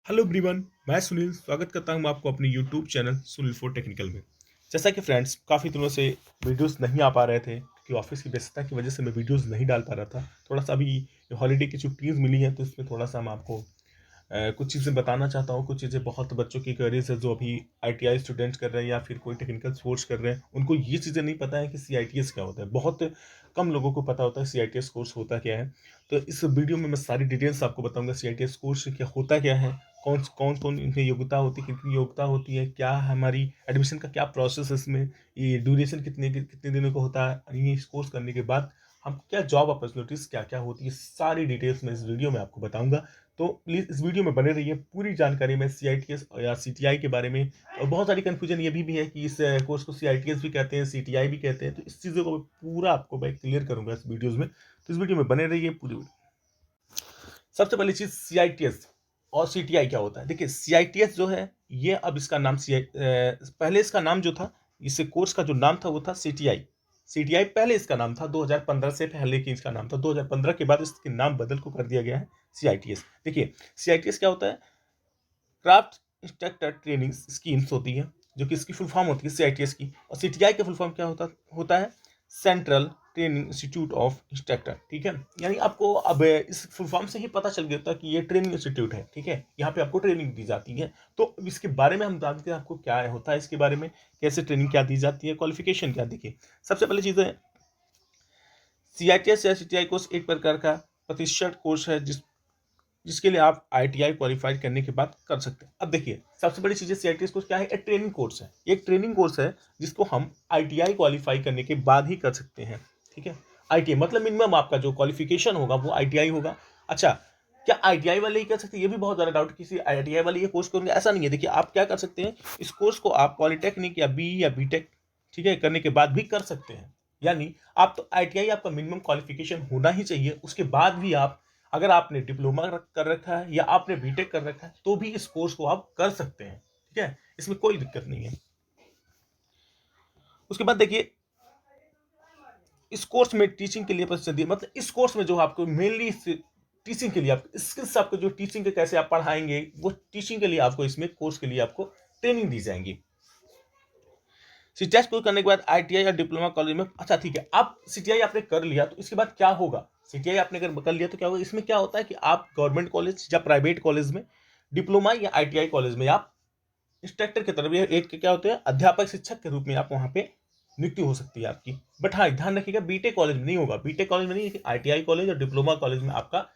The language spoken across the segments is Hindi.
हेलो एवरीवन, मैं सुनील स्वागत करता हूं आपको अपने YouTube channel Sunil for technical में। जैसा कि फ्रेंड्स काफ़ी दिनों से वीडियोस नहीं आ पा रहे थे क्योंकि ऑफिस की व्यस्तता की वजह से मैं वीडियोस नहीं डाल पा रहा था। थोड़ा सा अभी हॉलीडे की छुट्टीज मिली हैं तो इसमें थोड़ा सा मैं आपको कुछ चीज़ें बताना चाहता हूँ। कुछ चीज़ें बहुत बच्चों की क्वेरीज है जो अभी आईटीआई स्टूडेंट्स कर रहे हैं या फिर कोई टेक्निकल कोर्स कर रहे हैं, उनको ये चीज़ें नहीं पता है कि सीआईटीएस क्या होता है। बहुत कम लोगों को पता होता है सीआईटीएस कोर्स होता क्या है। तो इस वीडियो में मैं सारी डिटेल्स आपको बताऊंगा सीआईटीएस कोर्स क्या होता क्या है, कौन कौन कौन इनकी योग्यता होती है, कितनी योग्यता होती है, क्या हमारी एडमिशन का क्या प्रोसेस है, इसमें ये ड्यूरेशन कितने दिनों का होता है, ये इस कोर्स करने के बाद हम क्या जॉब अपॉर्चुनिटीज क्या क्या होती है, सारी डिटेल्स मैं इस वीडियो में आपको बताऊंगा। तो प्लीज़ इस वीडियो में बने रहिए, पूरी जानकारी में सीआईटीएस या सीटीआई के बारे में। और बहुत सारी कन्फ्यूजन ये भी है कि इस कोर्स को सीआईटीएस भी कहते हैं, सीटीआई भी कहते हैं, तो इस चीज़ों को पूरा आपको मैं क्लियर करूंगा इस वीडियोज़ में। तो इस वीडियो में बने रहिए पूरी वीडियो। सबसे पहली चीज़ सीआईटीएस और सीटीआई क्या होता है। देखिए सीआईटीएस जो है ये अब इसका नाम पहले इसका नाम जो था, इस कोर्स का जो नाम था वो था सीटीआई। सीटीआई पहले इसका नाम था, 2015 से पहले की इसका नाम था। 2015 के बाद इसके नाम बदल को कर दिया गया है सीआईटीएस। देखिए सीआईटीएस क्या होता है, क्राफ्ट इंस्ट्रक्टर ट्रेनिंग स्कीम्स होती है, जो कि इसकी फुल फॉर्म होती है सीआईटीएस की। और सीटीआई का फुल फॉर्म क्या होता है, central training institute of instructor. ठीक है, यानी आपको अब इस फुल फॉर्म से ही पता चल गया था कि ये ट्रेनिंग इंस्टीट्यूट है। ठीक है, यहाँ पे आपको ट्रेनिंग दी जाती है। तो इसके बारे में हम जानते हैं आपको क्या होता है, इसके बारे में कैसे ट्रेनिंग क्या दी जाती है, क्वालिफिकेशन क्या। देखिए सबसे पहले चीज़ है, सीआईटीएस या सीटीआई कोर्स एक प्रकार का प्रतिष्ठित कोर्स है जिसके लिए आप आईटीआई क्वालिफाई करने के बाद कर सकते हैं। अब देखिए सबसे बड़ी चीज़ है, सीआईटीएस कोर्स क्या है, एक ट्रेनिंग कोर्स है। एक ट्रेनिंग कोर्स है जिसको हम आईटीआई क्वालिफाई करने के बाद ही कर सकते हैं। ठीक है, आईटीआई मतलब मिनिमम आपका जो क्वालिफिकेशन होगा वो आईटीआई होगा। अच्छा, क्या आईटीआई वाले ही कर सकते हैं, ये भी बहुत ज़्यादा डाउट, किसी आईटीआई वाले ये कोर्स करेंगे, ऐसा नहीं है। देखिए आप क्या कर सकते हैं, इस कोर्स को आप पॉलिटेक्निक या बी या बीटेक, ठीक है, करने के बाद भी कर सकते हैं। यानी आप तो आईटीआई आपका मिनिमम क्वालिफिकेशन होना ही चाहिए। उसके बाद भी आप, अगर आपने डिप्लोमा कर रखा है या आपने बीटेक कर रखा है, तो भी इस कोर्स को आप कर सकते हैं। ठीक है, इसमें कोई दिक्कत नहीं है। उसके बाद देखिए, इस कोर्स में टीचिंग के लिए मतलब इस कोर्स में जो आपको मेनली टीचिंग के लिए आप स्किल्स, आपको जो टीचिंग के कैसे आप पढ़ाएंगे, वो टीचिंग के लिए आपको इसमें कोर्स के लिए आपको ट्रेनिंग दी जाएंगी। सीटीआई कोर्स करने के बाद आईटीआई या डिप्लोमा कॉलेज में, अच्छा ठीक है, आप सीटीआई आपने कर लिया तो इसके बाद क्या होगा, सीटीआई आपने अगर कर लिया तो क्या होगा, इसमें क्या होता है कि आप गवर्नमेंट कॉलेज या प्राइवेट कॉलेज में, डिप्लोमा या आईटीआई कॉलेज में आप इंस्ट्रक्टर की तरफ, एक क्या होते हैं, अध्यापक शिक्षक के रूप में आप वहाँ पे नियुक्ति हो सकती है आपकी। बट हाँ ध्यान रखिएगा, बीटेक कॉलेज में नहीं होगा, बीटेक कॉलेज में नहीं, लेकिन आईटीआई कॉलेज और डिप्लोमा कॉलेज में आपका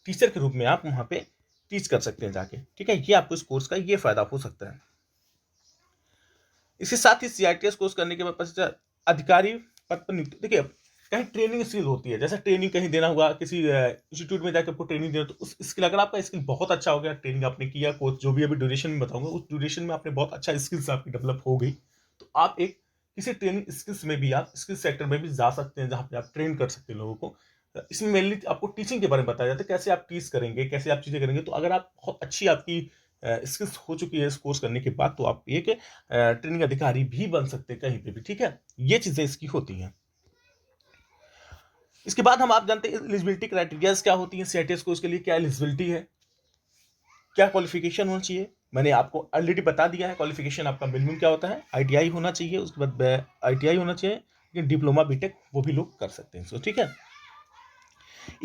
टीचर के रूप में आप वहाँ पे टीच कर सकते हैं जाके। ठीक है, ये आपको इस कोर्स का ये फायदा हो सकता है। इसके साथ ही सीआईटीएस कोर्स करने के बाद पश्चात अधिकारी पद पर नियुक्ति। देखिए कहीं ट्रेनिंग स्किल होती है, जैसे ट्रेनिंग कहीं देना हुआ, किसी इंस्टीट्यूट में जाकर आपको ट्रेनिंग देना, तो उस स्किल, अगर आपका स्किल बहुत अच्छा हो गया, ट्रेनिंग आपने किया, कोर्स जो भी अभी ड्यूरेशन में बताऊंगा, उस ड्यूरेशन में आपने बहुत अच्छा स्किल्स आपकी डेवलप हो गई, तो आप एक किसी ट्रेनिंग स्किल्स में भी, आप स्किल सेक्टर में भी जा सकते हैं, जहाँ पे आप ट्रेन कर सकते हैं लोगों को। इसमें मेनली आपको टीचिंग के बारे में बताया जाता है, कैसे आप टीच करेंगे, कैसे आप चीज़ें करेंगे। तो अगर आप बहुत अच्छी आपकी स्किल्स हो चुकी है इस कोर्स करने के बाद, तो आप एक ट्रेनिंग अधिकारी भी बन सकते हैं कहीं पे भी। ठीक है, ये चीज़ें इसकी होती हैं। इसके बाद हम, आप जानते हैं एलिजिबिलिटी क्राइटेरियाज क्या होती है, सीआईटीएस कोर्स के लिए क्या एलिजिबिलिटी है, क्या क्वालिफिकेशन होना चाहिए। मैंने आपको ऑलरेडी बता दिया है, क्वालिफिकेशन आपका मिनिमम क्या होता है, आईटीआई होना चाहिए, उसके बाद आईटीआई होना चाहिए, लेकिन डिप्लोमा बीटेक वो भी लोग कर सकते हैं। सो ठीक है,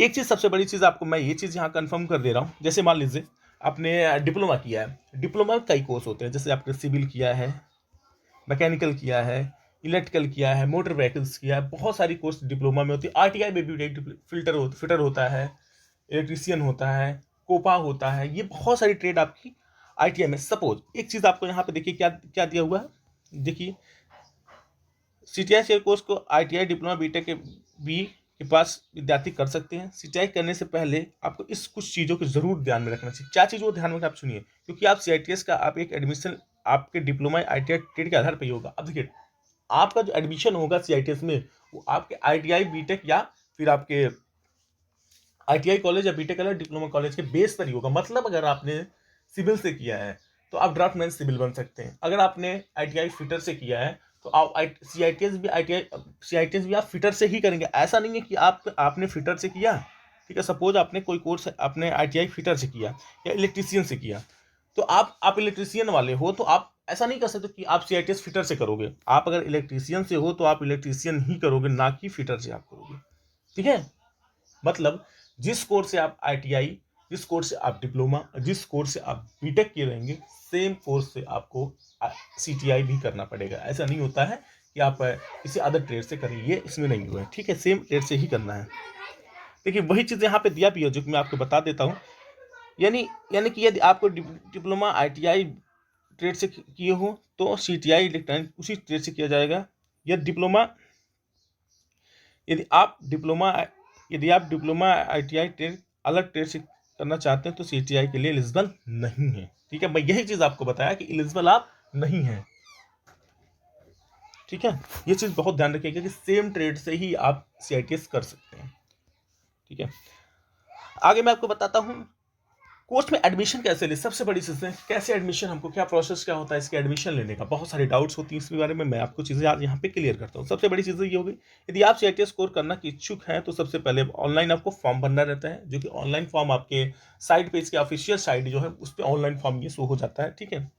एक चीज़, सबसे बड़ी चीज़ आपको मैं ये चीज़ यहाँ कंफर्म कर दे रहा हूँ, जैसे मान लीजिए आपने डिप्लोमा किया है, डिप्लोमा में कई कोर्स होते हैं, जैसे आपने सिविल किया है, मैकेनिकल किया है, इलेक्ट्रिकल किया है, मोटर व्हीकल्स किया है, बहुत सारी कोर्स डिप्लोमा में होती है। आरटीआई में भी फिटर होता है, इलेक्ट्रीशियन होता है, कोपा होता है, ये बहुत सारी ट्रेड आपकी आईटीआई में। सपोज एक चीज़ आपको यहाँ पे देखिए क्या क्या दिया हुआ है, देखिए सीटीआई कोर्स को आईटीआई डिप्लोमा बीटेक के बी के पास विद्यार्थी कर सकते हैं। सीटीआई करने से पहले आपको इस कुछ चीज़ों को जरूर ध्यान में रखना चाहिए। क्या चीज़ वो ध्यान में आप सुनिए, क्योंकि आप सीआईटीएस का आप एक एडमिशन आपके डिप्लोमा आईटीआई ट्रेड के आधार पर ही होगा। अब देखिए आपका जो एडमिशन होगा सीआईटीएस में, वो आपके आईटीआई बीटेक या फिर आपके आईटीआई कॉलेज या बीटेक या डिप्लोमा कॉलेज के बेस पर ही होगा। मतलब अगर आपने सिविल से किया है तो आप ड्राफ्टमैन सिविल बन सकते हैं। अगर आपने आईटीआई फिटर से किया है तो आप सीआईटीएस भी आप फिटर से ही करेंगे। ऐसा नहीं है कि आपने फिटर से किया, ठीक है, सपोज आपने कोई कोर्स आपने आईटीआई फिटर से किया या इलेक्ट्रीशियन से किया, तो आप इलेक्ट्रीशियन वाले हो तो आप ऐसा नहीं कर सकते कि आप CITS फिटर से करोगे। आप अगर इलेक्ट्रीशियन से हो तो आप इलेक्ट्रीशियन ही करोगे, ना कि फिटर से आप करोगे। ठीक है, मतलब जिस कोर्स से आप ITI, जिस कोर्स से आप डिप्लोमा, जिस कोर्स से आप बीटेक किए रहेंगे, सेम कोर्स से आपको CTI भी करना पड़ेगा। ऐसा नहीं होता है कि आप किसी अदर ट्रेड से करें, ये इसमें नहीं हुआ है। ठीक है, सेम ट्रेड से ही करना है। देखिए वही चीज़ यहाँ पे दिया भी है जो कि मैं आपको बता देता हूँ। यानी यानी कि यदि आपको डिप्लोमा ITI ट्रेड से किए हो तो CTI इलेक्ट्रॉनिक उसी ट्रेड से किया जाएगा। यदि डिप्लोमा यदि आप डिप्लोमा यदि आप डिप्लोमा ITI ट्रेड अलग ट्रेड से करना चाहते हैं तो CTI के लिए एलिजिबल नहीं है। ठीक है, मैं यही चीज़ आपको बताया कि एलिजिबल आप नहीं हैं। ठीक है, ये चीज़ बहुत ध्यान रखिएगा कि सेम ट्रेड से ही आप CITS कर सकते हैं। ठीक है, आगे मैं आपको बताता हूँ कोर्स में एडमिशन कैसे ले। सबसे बड़ी चीज़ है कैसे एडमिशन, हमको क्या प्रोसेस क्या होता है इसके एडमिशन लेने का। बहुत सारी डाउट्स होती हैं इसके बारे में, मैं आपको चीज़ें आज यहाँ पे क्लियर करता हूँ। सबसे बड़ी चीज़ ये होगी, यदि आप CITS कोर्स करना की इच्छुक हैं तो सबसे पहले ऑनलाइन आपको फॉर्म भरना रहता है, जो कि ऑनलाइन फॉर्म आपके साइट पे, इसके ऑफिशियल साइट जो है उस पर ऑनलाइन फॉर्म ये शो हो जाता है। ठीक है,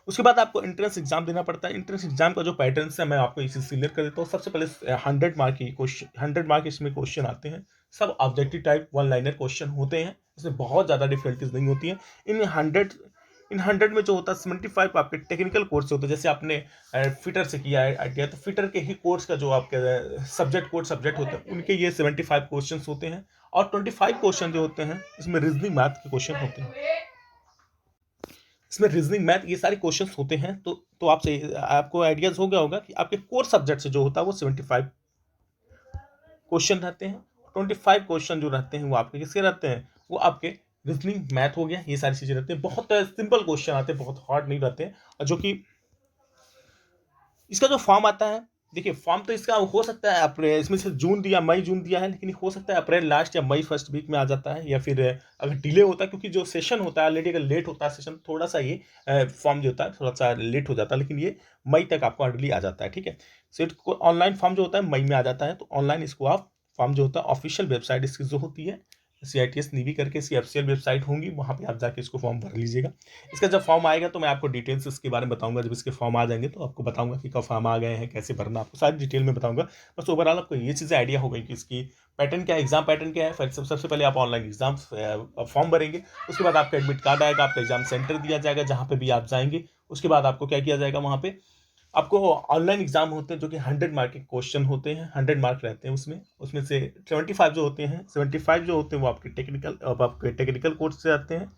उसके बाद आपको एंट्रेंस एग्जाम देना पड़ता है। एंट्रेंस एग्जाम का जो पैटर्न है मैं आपको इसे क्लियर कर देता हूँ। सबसे पहले 100 मार्क की क्वेश्चन, 100 मार्क इसमें क्वेश्चन आते हैं। सब ऑब्जेक्टिव टाइप 1 लाइनर क्वेश्चन होते हैं, इसमें बहुत ज़्यादा डिफिकल्टीज नहीं होती हैं। इन 100 में जो होता है 75 आपके टेक्निकल कोर्स से होते हैं। जैसे आपने फिटर से किया है ITI, तो फिटर के ही कोर्स का जो आपके सब्जेक्ट होते हैं उनके ये 75 क्वेश्चन होते हैं। और 25 क्वेश्चन जो होते हैं इसमें रीजनिंग मैथ के क्वेश्चन होते हैं। इसमें रीजनिंग मैथ ये सारे क्वेश्चंस होते हैं। तो आपसे आपको आइडियाज हो गया होगा कि आपके कोर सब्जेक्ट से जो होता है वो 75 क्वेश्चन रहते हैं। 25 क्वेश्चन जो रहते हैं वो आपके किसके रहते हैं, वो आपके रीजनिंग मैथ हो गया, ये सारी चीज़ें रहती हैं। बहुत सिंपल क्वेश्चन आते हैं, बहुत हार्ड नहीं रहते हैं। और जो कि इसका जो फॉर्म आता है, देखिए फॉर्म तो इसका हो सकता है अप्रैल, इसमें से जून दिया, मई जून दिया है, लेकिन हो सकता है अप्रैल लास्ट या मई फर्स्ट वीक में आ जाता है, या फिर अगर डिले होता है क्योंकि जो सेशन होता है ऑलरेडी अगर लेट होता है सेशन, थोड़ा सा ये फॉर्म जो होता है थोड़ा सा लेट हो जाता है, लेकिन ये मई तक आपको अर्ली आ जाता है। ठीक है, सेट को ऑनलाइन फॉर्म जो होता है मई में आ जाता है, तो ऑनलाइन इसको आप फॉर्म जो होता है ऑफिशियल वेबसाइट इसकी जो होती है CITS नीवी करके इसकी ऑफिशियल वेबसाइट होंगी, वहाँ पे आप जाके इसको फॉर्म भर लीजिएगा। इसका जब फॉर्म आएगा तो मैं आपको डिटेल्स इसके बारे में बताऊंगा। जब इसके फॉर्म आ जाएंगे तो आपको बताऊंगा कि कब फॉर्म आ गए हैं, कैसे भरना, आपको सारी डिटेल में बताऊंगा। बस ओवरऑल आपको ये चीज़ें आइडिया हो गई कि इसकी पैटर्न क्या है, एग्जाम पैटर्न क्या है। फिर सबसे पहले आप ऑनलाइन एग्जाम फॉर्म भरेंगे, उसके बाद आपका एडमिट कार्ड आएगा, आपका एग्जाम सेंटर दिया जाएगा जहाँ पे भी आप जाएंगे। उसके बाद आपको क्या किया जाएगा, वहाँ पे आपको ऑनलाइन एग्जाम होते हैं जो कि 100 मार्क के क्वेश्चन होते हैं, 100 मार्क रहते हैं उसमें। उसमें से 75 जो होते हैं, 75 जो होते हैं वो आपके टेक्निकल कोर्स से आते हैं,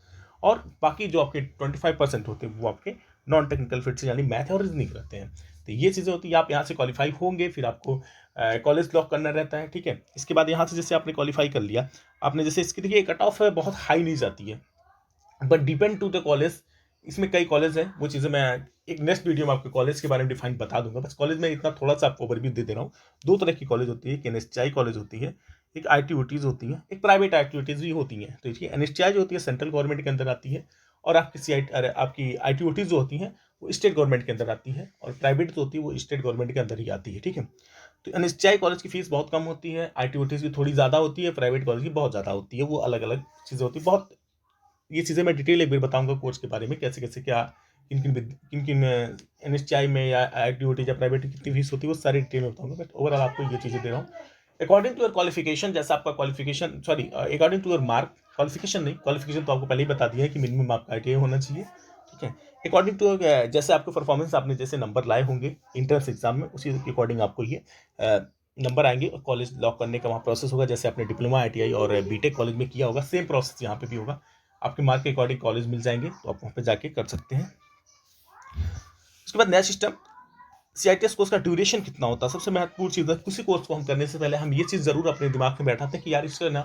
और बाकी जो आपके 25% होते हैं वो आपके नॉन टेक्निकल फील्ड से, यानी मैथ और रीजनिंग रहते हैं। तो ये चीज़ें होती है, आप यहाँ से क्वालिफाई होंगे, फिर आपको कॉलेज लॉक करना रहता है। ठीक है, इसके बाद यहाँ से जैसे आपने क्वालिफाई कर लिया, आपने जैसे इसकी देखिए कट ऑफ है बहुत हाई नहीं जाती है, but depend to the college. इसमें कई कॉलेज हैं, वो चीज़ें मैं एक नेक्स्ट वीडियो में आपको कॉलेज के बारे में डिफाइन बता दूंगा। बस कॉलेज में इतना थोड़ा सा आपको ओवरव्यू दे दे रहा हूँ। दो तरह की कॉलेज होती है, एक NSTI कॉलेज होती है, एक ITOTs होती है, एक प्राइवेट एक्टिविटीज़ भी होती हैं। तो देखिए NSTI जो होती है सेंट्रल गवर्नमेंट के अंदर आती है, और आपकी ITOTs जो होती हैं वो स्टेट गवर्नमेंट के अंदर आती है, और प्राइवेट जो होती है वो स्टेट गवर्नमेंट के अंदर ही आती है। ठीक है, तो NSTI कॉलेज की फीस बहुत कम होती है, ITOTs की थोड़ी ज़्यादा होती है, प्राइवेट कॉलेज की बहुत ज़्यादा होती है। वो अलग अलग चीज़ें होती है। बहुत ये चीज़ें मैं डिटेल एक बार बताऊंगा कोर्स के बारे में, कैसे कैसे क्या किन किन NSTI में या ITOT या प्राइवेट कितनी फीस होती है, वो सारी डिटेल में बताऊंगा। बट ओवरऑल आपको ये चीज़ें दे रहा हूँ अकॉर्डिंग टू योर क्वालिफिकेशन। जैसा आपका qualification, sorry, according to your mark, qualification नहीं, क्वालिफिकेशन तो आपको पहले ही बता दिया है कि मिनिमम आपका ITI होना चाहिए। ठीक है, अकॉर्डिंग टू जैसे आपको परफॉर्मेंस, आपने जैसे नंबर लाए होंगे इंट्रेंस एग्जाम में, उसी के अकॉर्डिंग आपको ये नंबर आएंगे और कॉलेज लॉक करने का वहाँ प्रोसेस होगा। जैसे आपने डिप्लोमा ITI और बीटेक कॉलेज में किया होगा, सेम प्रोसेस यहाँ पे भी होगा। आपके मार्क के अकॉर्डिंग कॉलेज मिल जाएंगे, तो आप वहाँ पे जाके कर सकते हैं। उसके बाद नया सिस्टम CITS कोर्स का ड्यूरेशन कितना होता है, सबसे महत्वपूर्ण चीज़ है। किसी कोर्स को हम करने से पहले हम ये चीज़ जरूर अपने दिमाग में बैठाते हैं कि यार इसका ना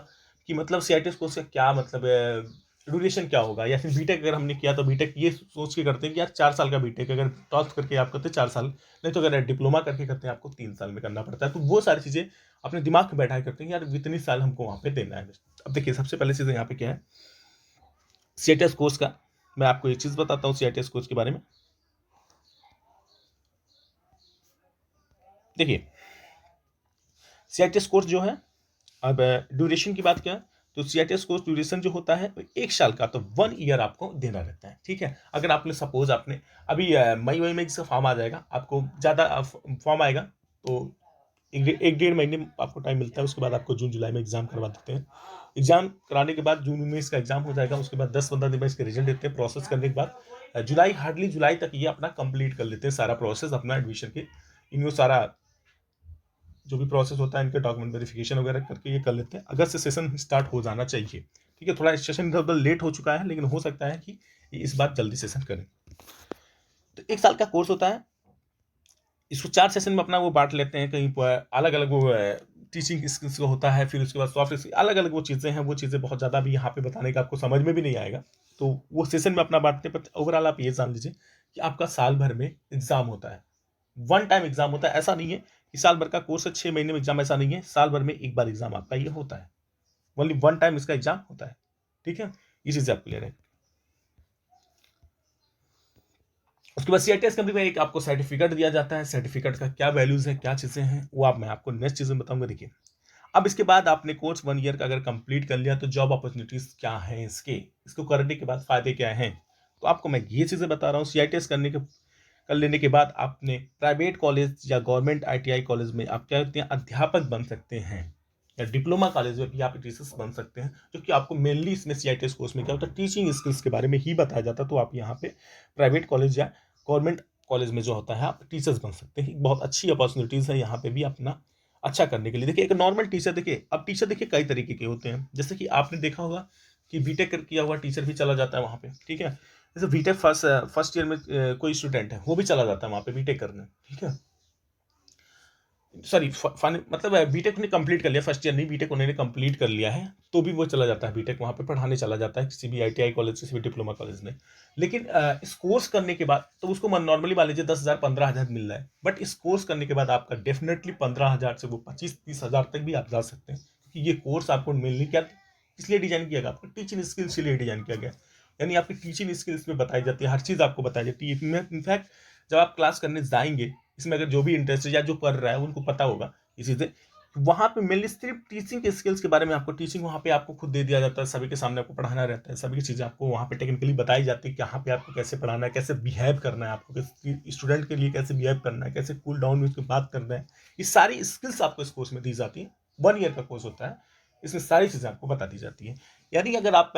कि मतलब CITS कोर्स का क्या मतलब है, ड्यूरेशन क्या होगा। या फिर बीटेक अगर हमने किया तो बीटेक ये सोच के करते हैं कि यार 4 साल का बीटेक, अगर टॉप करके आप करते हैं 4 साल, नहीं तो अगर डिप्लोमा करके करते हैं आपको 3 साल में करना पड़ता है। तो वो सारी चीज़ें अपने दिमाग में बैठा करते हैं यार इतनी साल हमको वहाँ पे देना है। अब देखिए सबसे पहले चीज़ यहाँ पे क्या है, CITS कोर्स का मैं आपको एक चीज़ बताता हूँ CITS कोर्स के बारे में। देखिए CITS कोर्स जो है, अब ड्यूरेशन की बात क्या है, तो CITS कोर्स ड्यूरेशन जो होता है 1 साल का, तो 1 ईयर आपको देना रहता है, ठीक है। अगर आपने सपोज आपने अभी मई में जिसका फॉर्म आ जाएगा, आपको ज़्यादा फॉर्म आएगा तो 1 डेढ़ महीने आपको टाइम मिलता है, उसके बाद आपको जून जुलाई में एग्जाम करवा देते हैं। एग्जाम कराने के बाद जून में इसका एग्जाम हो जाएगा, उसके बाद 10-15 दिन में इसके रिजल्ट देते हैं। प्रोसेस करने के बाद हार्डली जुलाई तक ये अपना कंप्लीट कर लेते हैं सारा प्रोसेस अपना एडमिशन के। इनको सारा जो भी प्रोसेस होता है इनके डॉक्यूमेंट वेरिफिकेशन वगैरह करके ये कर लेते हैं। अगस्त से सेशन स्टार्ट हो जाना चाहिए, ठीक है। थोड़ा सेशन इधर उधर लेट हो चुका है, लेकिन हो सकता है कि इस बार जल्दी सेशन करें। तो 1 साल का कोर्स होता है, इसको 4 सेशन में अपना वो बांट लेते हैं। कहीं पर अलग अलग वो टीचिंग स्किल्स का होता है, फिर उसके बाद सॉफ्ट स्किल, अलग अलग वो चीज़ें हैं। वो चीज़ें बहुत ज़्यादा भी यहाँ पे बताने का आपको समझ में भी नहीं आएगा, तो वो सेशन में अपना बांटते हैं। पर ओवरऑल आप ये जान लीजिए कि आपका साल भर में एग्जाम होता है, वन टाइम एग्जाम होता है। ऐसा नहीं है कि साल भर का कोर्स है 6 महीने में एग्जाम, ऐसा नहीं है। साल भर में एक बार एग्जाम आपका ये होता है, ओनली वन टाइम इसका एग्जाम होता है, ठीक है। ये चीज़ें आप क्लियर है। उसके बाद CITS कंपनी में एक आपको सर्टिफिकेट दिया जाता है। सर्टिफिकेट का क्या वैल्यूज है, क्या चीज़ें हैं, वो मैं आपको नेक्स्ट चीज़ में बताऊंगा। देखिए, अब इसके बाद आपने कोर्स 1 ईयर का अगर कंप्लीट कर लिया तो जॉब अपॉर्चुनिटीज क्या हैं, इसको करने के बाद फायदे क्या हैं, तो आपको मैं ये चीज़ें बता रहा हूँ। CITS कर लेने के बाद आपने प्राइवेट कॉलेज या गवर्नमेंट ITI कॉलेज में आप क्या होते हैं, अध्यापक बन सकते हैं, या डिप्लोमा कॉलेज में भी आप टीचर्स बन सकते हैं। जो कि आपको मेनली इसमें CITS कोर्स में क्या होता है, टीचिंग स्किल्स के बारे में ही बताया जाता है। तो आप यहाँ पे प्राइवेट कॉलेज या गवर्नमेंट कॉलेज में जो होता है आप टीचर्स बन सकते हैं। बहुत अच्छी अपॉर्चुनिटीज़ है यहाँ पे भी अपना अच्छा करने के लिए। देखिए, एक नॉर्मल टीचर, देखिए अब टीचर देखिए कई तरीके के होते हैं। जैसे कि आपने देखा होगा कि बीटेक किया हुआ टीचर भी चला जाता है वहाँ पे, ठीक है। जैसे बीटेक फर्स्ट ईयर में कोई स्टूडेंट है, वो भी चला जाता है वहाँ पे बीटेक करने, ठीक है। सॉरी, मतलब बीटेक ने कंप्लीट कर लिया, फर्स्ट ईयर नहीं, बीटेक उन्होंने कंप्लीट कर लिया है, तो भी वो चला जाता है बीटेक वहाँ पे पढ़ाने चला जाता है, किसी भी ITI कॉलेज, किसी भी डिप्लोमा कॉलेज में। लेकिन इस कोर्स करने के बाद तो उसको नॉर्मली मान लीजिए 10,000 15,000 मिल रहा है, बट इस कोर्स करने के बाद आपका डेफिनेटली 15,000 से वो 25-30,000 तक भी आप जा सकते हैं। क्योंकि ये कोर्स आपको मिलने क्या इसलिए डिजाइन किया गया, आपको टीचिंग स्किल्स के लिए डिजाइन किया गया। यानी आपकी टीचिंग स्किल्स में बताई जाती है, हर चीज़ आपको बताई जाती है। इनफैक्ट जब आप क्लास करने जाएंगे, इसमें अगर जो भी इंटरेस्ट है या जो पढ़ रहा है उनको पता होगा ये चीज़ें। वहाँ पे मेनली सिर्फ टीचिंग के स्किल्स के बारे में आपको टीचिंग वहाँ पे आपको खुद दे दिया जाता है, सभी के सामने आपको पढ़ाना रहता है, सभी की चीज़ें आपको वहाँ पे टेक्निकली बताई जाती है कि यहाँ पे आपको कैसे पढ़ाना है, कैसे बिहेव करना है, आपको स्टूडेंट के लिए कैसे बिहेव करना है, कैसे कूल डाउन में उसकी बात करना है। ये सारी स्किल्स आपको इस कोर्स में दी जाती है। 1 ईयर का कोर्स होता है, इसमें सारी चीज़ें आपको बता दी जाती है। यानी अगर आप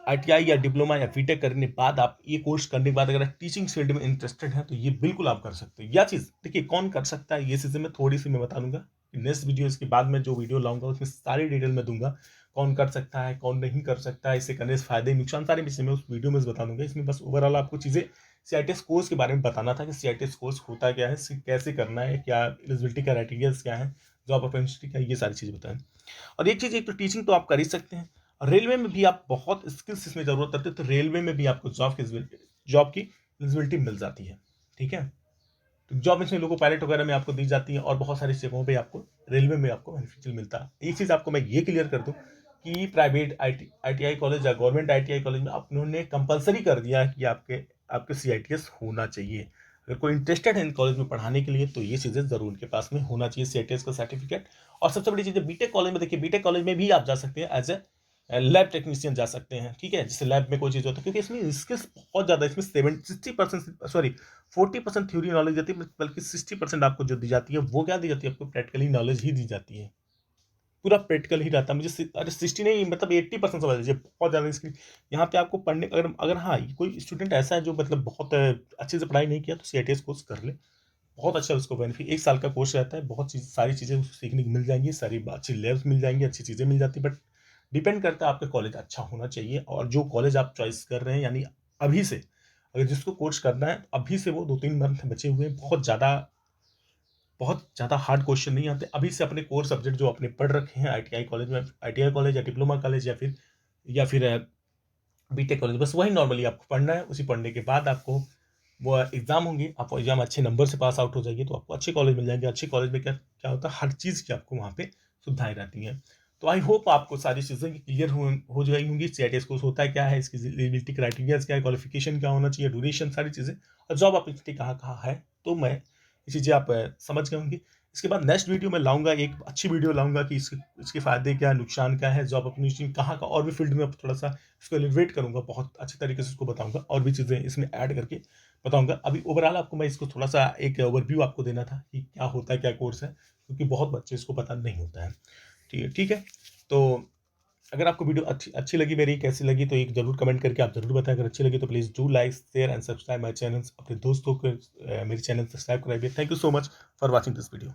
ITI या डिप्लोमा या बीटेक करने के बाद आप ये कोर्स करने के बाद अगर टीचिंग फील्ड में इंटरेस्टेड है तो ये बिल्कुल आप कर सकते हैं। यह चीज़ देखिए कौन कर सकता है, ये चीज़ें मैं थोड़ी सी मैं बता दूंगा नेक्स्ट वीडियो। इसके बाद में जो वीडियो लाऊंगा उसमें सारी डिटेल में दूंगा, कौन कर सकता है, कौन नहीं कर सकता है, इसे करने से फायदे नुकसान सारे विषय में उस वीडियो में बता दूंगा। इसमें बस ओवरऑल आपको चीज़ें CITS कोर्स के बारे में बताना था कि CITS कोर्स होता क्या है, कैसे करना है, क्या एलिजिबिलिटी क्राइटेरियाज क्या है, जॉब अपॉर्चुनिटी क्या है, ये सारी चीज़ बताएं। और एक चीज़, एक तो टीचिंग तो आप कर ही सकते हैं, रेलवे में भी आप बहुत स्किल्स इसमें जरूरत पड़ती है, तो रेलवे में भी आपको जॉब की एलिजिबिलिटी मिल जाती है, ठीक है। तो जॉब इसमें लोको पायलट वगैरह में आपको दी जाती है, और बहुत सारी जगहों पे आपको रेलवे में आपको बेनिफिशियल मिलता है। एक चीज़ आपको मैं ये क्लियर कर दूं कि प्राइवेट ITI कॉलेज या गवर्नमेंट ITI कॉलेज में उन्होंने कंपलसरी कर दिया है कि आपके CITS होना चाहिए। अगर कोई इंटरेस्टेड है इन कॉलेज में पढ़ाने के लिए तो ये चीज़ें जरूर उनके पास में होना चाहिए, CITS का सर्टिफिकेट। और सबसे बड़ी चीज़ है बीटेक कॉलेज में, देखिए बीटेक कॉलेज में भी आप जा सकते हैं एज ए लैब टेक्नीशियन जा सकते हैं, ठीक है। जैसे लैब में कोई चीज़ होता है, क्योंकि इसमें स्किल्स बहुत ज़्यादा, इसमें 60% सॉरी 40% थ्योरी नॉलेज देती है, बल्कि 60% आपको जो दी जाती है वो क्या दी जाती है, आपको प्रैक्टिकली नॉलेज ही दी जाती है। पूरा प्रैक्टिकल ही रहता है। मुझे अरे 60 नहीं, मतलब 80% समझ लीजिए, बहुत ज़्यादा इसकी यहाँ पे आपको पढ़ने, अगर अगर हाँ कोई स्टूडेंट ऐसा है जो मतलब बहुत अच्छे से पढ़ाई नहीं किया तो CITS कोर्स कर ले, बहुत अच्छा उसको बेनिफिट। 1 साल का कोर्स रहता है, बहुत सारी चीज़ें उसको सीखने को मिल जाएंगी, सारी अच्छी लैब्स मिल जाएंगी, अच्छी चीज़ें मिल जाती है। बट डिपेंड करता है आपका कॉलेज अच्छा होना चाहिए, और जो कॉलेज आप चॉइस कर रहे हैं, यानी अभी से अगर जिसको कोर्स करना है अभी से, वो 2-3 मंथ बचे हुए हैं, बहुत ज़्यादा हार्ड क्वेश्चन नहीं आते। अभी से अपने कोर सब्जेक्ट जो अपने पढ़ रखे हैं ITI कॉलेज में, ITI कॉलेज या डिप्लोमा कॉलेज या फिर बीटेक कॉलेज, बस वही नॉर्मली आपको पढ़ना है। उसी पढ़ने के बाद आपको वो एग्जाम होंगे, आप एग्जाम अच्छे नंबर से पास आउट हो जाइए तो आपको अच्छे कॉलेज मिल जाएंगे। अच्छे कॉलेज में क्या क्या होता है, हर चीज़ की आपको वहाँ पे सुविधाएं रहती हैं। तो आई होप आपको सारी चीज़ें क्लियर हो जाएगी होंगी। CITS कोर्स होता है क्या है, इसकी एलिजिबिलिटी क्राइटेरिया क्या है, क्वालिफिकेशन क्या होना चाहिए, ड्यूरेशन, सारी चीज़ें, और जॉब अपॉर्चुनिटी कहाँ कहाँ है, तो मैं ये चीज़ें आप समझ गए होंगे। इसके बाद नेक्स्ट वीडियो मैं लाऊँगा, एक अच्छी वीडियो लाऊँगा कि इसके फ़ायदे क्या है, नुकसान क्या है, जॉब अपॉर्च्युनिटी कहाँ का, और भी फ़ील्ड में थोड़ा-सा इसको एलिब्रेट करूँगा, बहुत अच्छे तरीके से उसको बताऊँगा और भी चीज़ें इसमें ऐड करके बताऊँगा। अभी ओवरऑल आपको मैं इसको थोड़ा-सा एक ओवरव्यू आपको देना था कि क्या होता है, क्या कोर्स है, क्योंकि बहुत बच्चे इसको पता नहीं होता है। ठीक है? तो अगर आपको वीडियो अच्छी अच्छी लगी मेरी, कैसी लगी, तो एक ज़रूर कमेंट करके आप ज़रूर बताएं। अगर अच्छी लगी तो please do like, share and subscribe my channel. अपने दोस्तों को मेरे चैनल सब्सक्राइब कराइए। Thank you so much for watching this video.